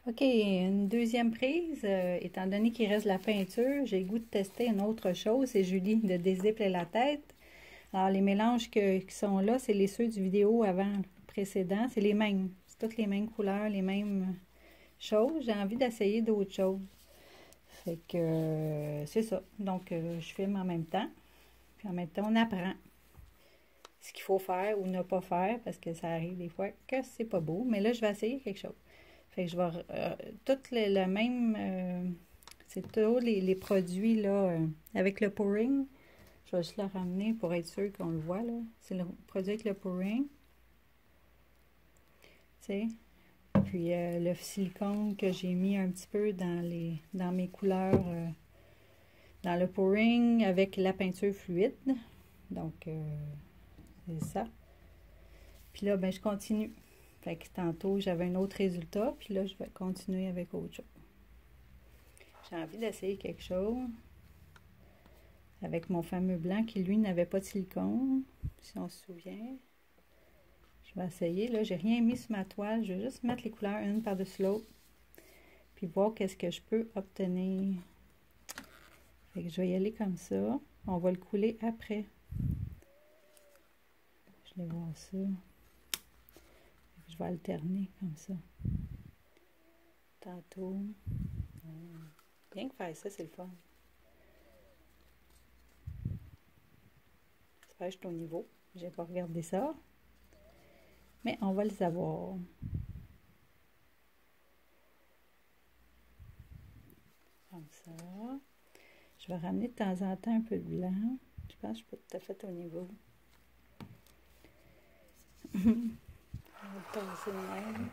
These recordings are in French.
OK, une deuxième prise. Étant donné qu'il reste la peinture, j'ai le goût de tester une autre chose. C'est Julie de Déziple et la tête. Alors, les mélanges qui sont là, c'est ceux du vidéo avant précédent. C'est les mêmes. C'est toutes les mêmes couleurs, les mêmes choses. J'ai envie d'essayer d'autres choses. Fait que c'est ça. Donc, je filme en même temps. Puis en même temps, on apprend ce qu'il faut faire ou ne pas faire parce que ça arrive des fois que c'est pas beau. Mais là, je vais essayer quelque chose. Fait que je vais tout le même, c'est tous les produits là avec le pouring. Je vais juste le ramener pour être sûr qu'on le voit là. C'est le produit avec le pouring. Tu sais. Puis le silicone que j'ai mis un petit peu dans mes couleurs dans le pouring avec la peinture fluide. Donc c'est ça. Puis là, ben je continue. Fait que tantôt, j'avais un autre résultat, puis là, je vais continuer avec autre chose. J'ai envie d'essayer quelque chose avec mon fameux blanc qui, lui, n'avait pas de silicone, si on se souvient. Je vais essayer. Là, j'ai rien mis sur ma toile. Je vais juste mettre les couleurs une par-dessus l'autre, puis voir qu'est-ce que je peux obtenir. Fait que je vais y aller comme ça. On va le couler après. Je vais voir ça. Je vais alterner comme ça. Tantôt. Bien que faire ça, c'est le fun. J'espère que je suis au niveau. J'ai pas regardé ça. Mais on va le savoir. Comme ça. Je vais ramener de temps en temps un peu de blanc. Je pense que je suis pas tout à fait au niveau. On va le tasser de même.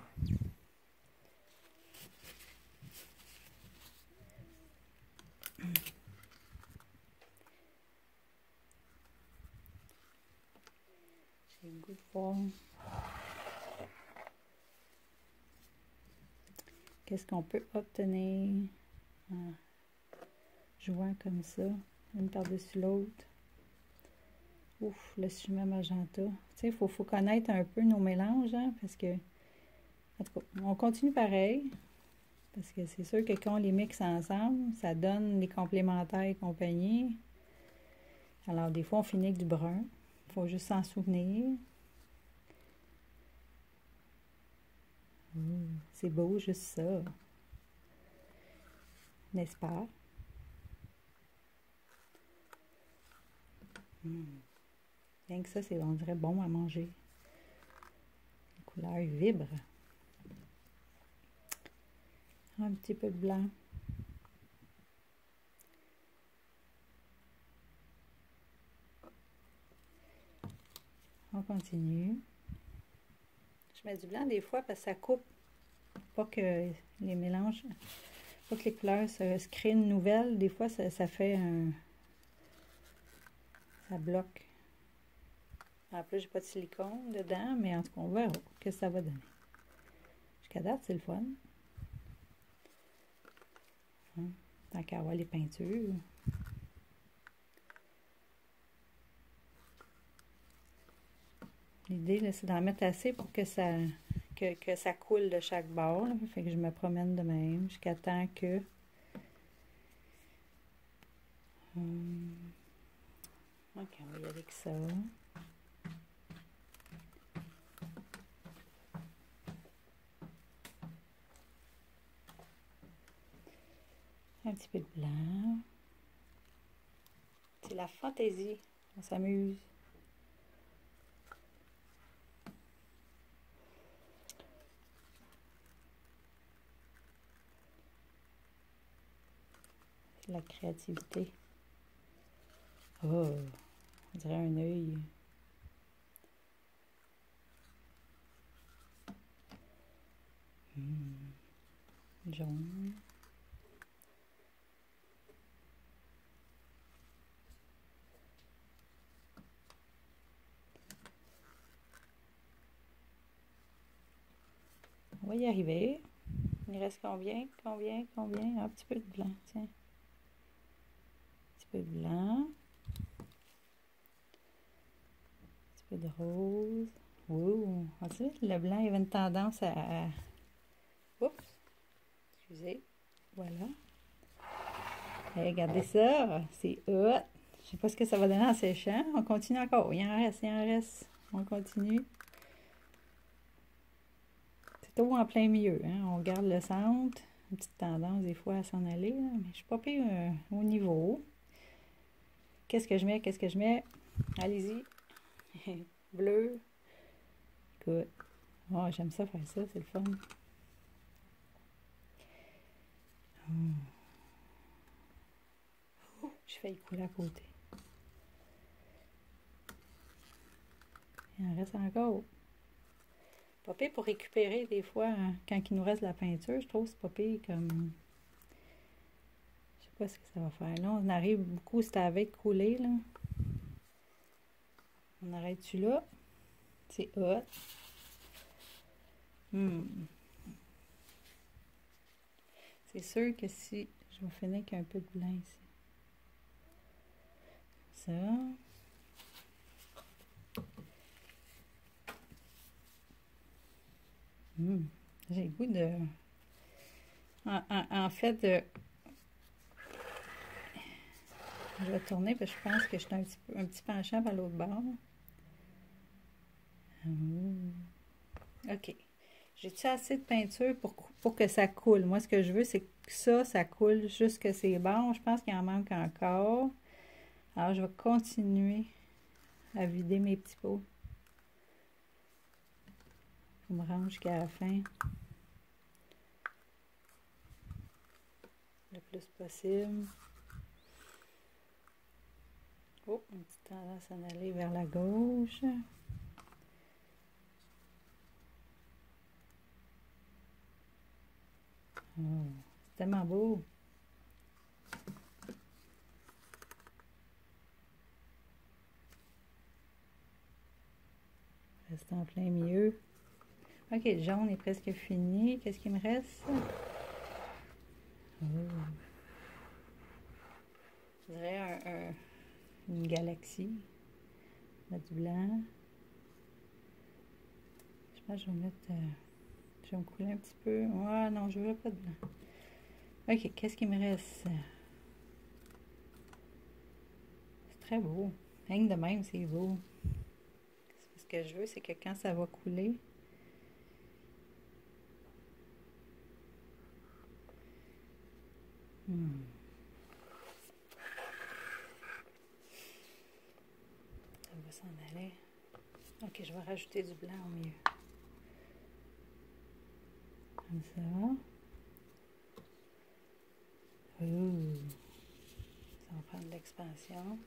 J'ai le goût de voir qu'est-ce qu'on peut obtenir en jouant comme ça, une par-dessus l'autre. Ouf, le ciment magenta. Tu sais, il faut connaître un peu nos mélanges, hein, parce que, en tout cas, on continue pareil, parce que c'est sûr que quand on les mixe ensemble, ça donne les complémentaires et compagnie. Alors, des fois, on finit avec du brun. Il faut juste s'en souvenir. C'est beau, juste ça. N'est-ce pas? Rien que ça, c'est, on dirait, bon à manger. Les couleurs vibrent. Un petit peu de blanc. On continue. Je mets du blanc des fois parce que ça coupe. Pas que les mélanges, pas que les couleurs se créent une nouvelle. Des fois, ça fait un... Ça bloque. En plus, j'ai pas de silicone dedans, mais en tout cas, on verra ce que ça va donner. Jusqu'à date, c'est le fun. Tant qu'à avoir les peintures. L'idée, c'est d'en mettre assez pour que ça, que ça coule de chaque bord. Là. Fait que je me promène de même jusqu'à temps que... Ok, on va y aller avec ça. Un petit peu de blanc. C'est la fantaisie. On s'amuse. C'est la créativité. Oh, on dirait un œil. Jaune. On va y arriver. Il reste combien? Un petit peu de blanc, tiens. Un petit peu de blanc. Un petit peu de rose. Ouh! On dirait que le blanc, il avait une tendance à... Oups! Excusez. Voilà. Et regardez ça. C'est hot. Je sais pas ce que ça va donner en séchant. On continue encore. Il en reste, il en reste. On continue. C'est tout en plein milieu. Hein? On garde le centre. Une petite tendance des fois à s'en aller. Là. Mais je suis pas pire au niveau. Qu'est-ce que je mets? Qu'est-ce que je mets? Allez-y. Bleu. Écoute. Oh, j'aime ça faire ça. C'est le fun. J'ai failli couler à côté. Il en reste encore. Pas pire pour récupérer des fois, hein, quand il nous reste de la peinture, je trouve que c'est pas pire comme... Je sais pas ce que ça va faire. Là, on arrive beaucoup, c'est avec couler, là. On arrête-tu là? C'est hot. C'est sûr que si... Je vais finir avec un peu de blanc ici. Ça... J'ai le goût de... En fait, je vais tourner parce que je pense que je suis un petit penchant par l'autre bord. OK. J'ai-tu assez de peinture pour que ça coule? Moi, ce que je veux, c'est que ça coule jusque c'est bon. Je pense qu'il en manque encore. Alors, je vais continuer à vider mes petits pots. Je me rendre jusqu'à la fin. Le plus possible. Oh, une petite tendance à en aller vers la gauche. Oh, c'est tellement beau. Reste en plein milieu. Ok, le jaune est presque fini. Qu'est-ce qu'il me reste? Oh. Je dirais une galaxie. Mettre du blanc. Je pense que je vais mettre... je vais me couler un petit peu. Ouais, non, je veux pas de blanc. Ok, qu'est-ce qu'il me reste? C'est très beau. Rien de même, c'est beau. Ce que je veux, c'est que quand ça va couler... Ça va s'en aller. Ok, je vais rajouter du blanc au milieu. Comme ça. Ça va prendre de l'expansion.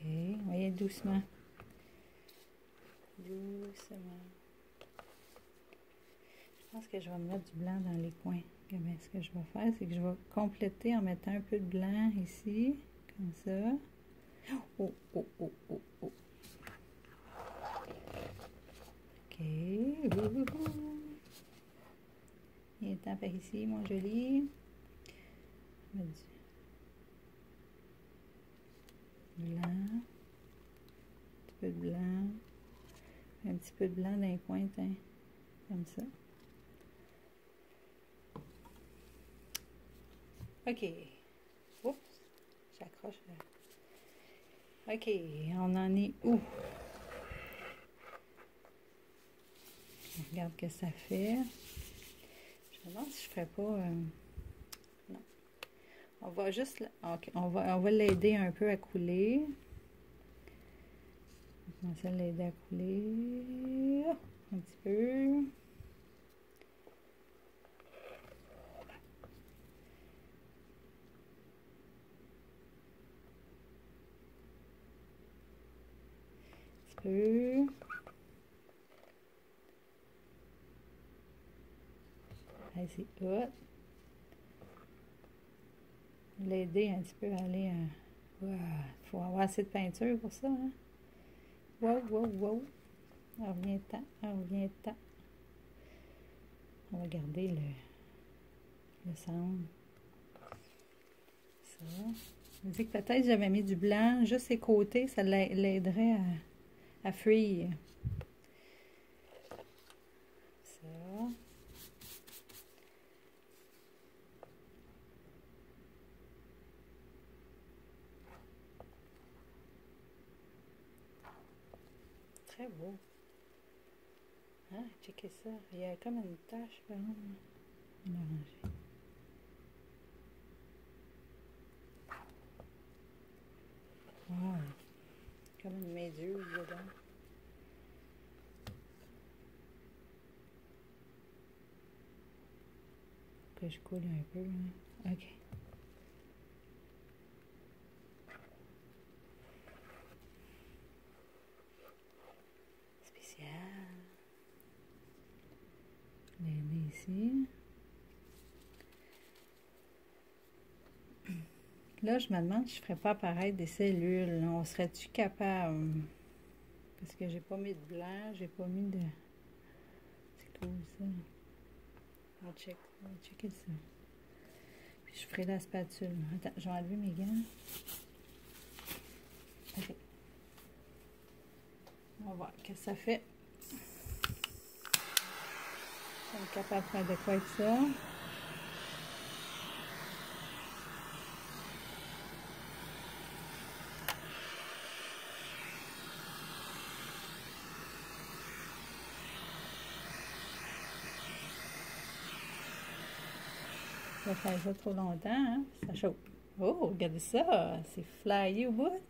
Et voyez doucement. Doucement. Je pense que je vais me mettre du blanc dans les coins. Mais ce que je vais faire, c'est que je vais compléter en mettant un peu de blanc ici. Comme ça. Oh, oh, oh, oh, oh. Ok. Il est temps par ici, mon joli. Mettre du blanc. Un petit peu de blanc. Un petit peu de blanc dans les coins, hein, comme ça. OK. Oups, j'accroche. OK, on en est où? On regarde ce que ça fait. Je me demande si je ferais pas... non. On va juste... OK, on va l'aider un peu à couler. On va commencer à l'aider à couler. Un petit peu. Peu. Allez, c'est hot. L'aider un petit peu à aller à... Wow. Faut avoir assez de peinture pour ça, hein? Wow, wow, wow. Alors, revient-t'en, revient-t'en. On va garder le centre. Ça. Je me dis que peut-être j'avais mis du blanc juste ses côtés, ça l'aiderait à fuir. Ça. très beau. Hein, checkez ça. Il y a comme une tache, par exemple. On va ranger. Wow. Comme une méduse dedans. Que je coule un peu. Hein. OK. Spécial. Je l'ai mis ici. Là, je me demande si je ne ferais pas apparaître des cellules. On serait-tu capable? Parce que j'ai pas mis de blanc, j'ai pas mis de... C'est cool ça. On va checker ça. Puis je ferai la spatule. Attends, je vais enlever mes gants. OK. On va voir qu'est-ce que ça fait. On est capable de faire de quoi avec ça. Je vais faire ça trop longtemps, hein? Ça chauffe. Oh, regardez ça! C'est flyé au bout!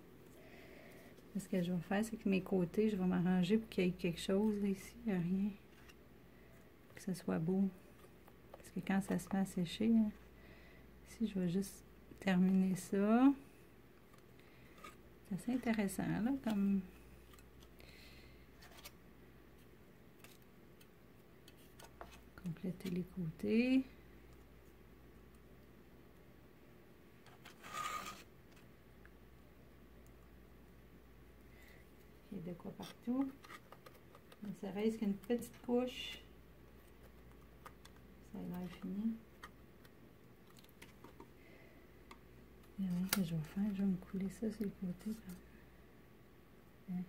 Ce que je vais faire, c'est que mes côtés, je vais m'arranger pour qu'il y ait quelque chose là, ici. Il n'y a rien. Que ce soit beau. Parce que quand ça se met à sécher, hein, ici, je vais juste terminer ça. C'est assez intéressant, là, comme... Compléter les côtés. Il y a de quoi partout. Mais ça reste qu'une petite couche. Ça a l'air fini. Il y a rien que je vais faire. Je vais me couler ça sur le côté. Hein?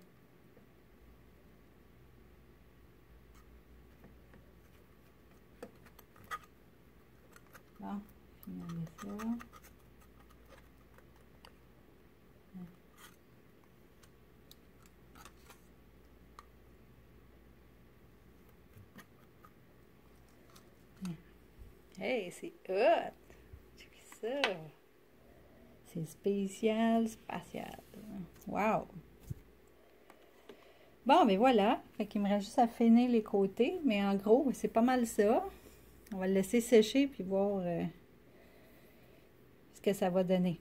Bon, finalement ça. Hey, c'est hot! Check ça! C'est spécial, spatial. Wow! Bon, ben voilà. Fait qu'il me reste juste à finir les côtés. Mais en gros, c'est pas mal ça. On va le laisser sécher puis voir ce que ça va donner.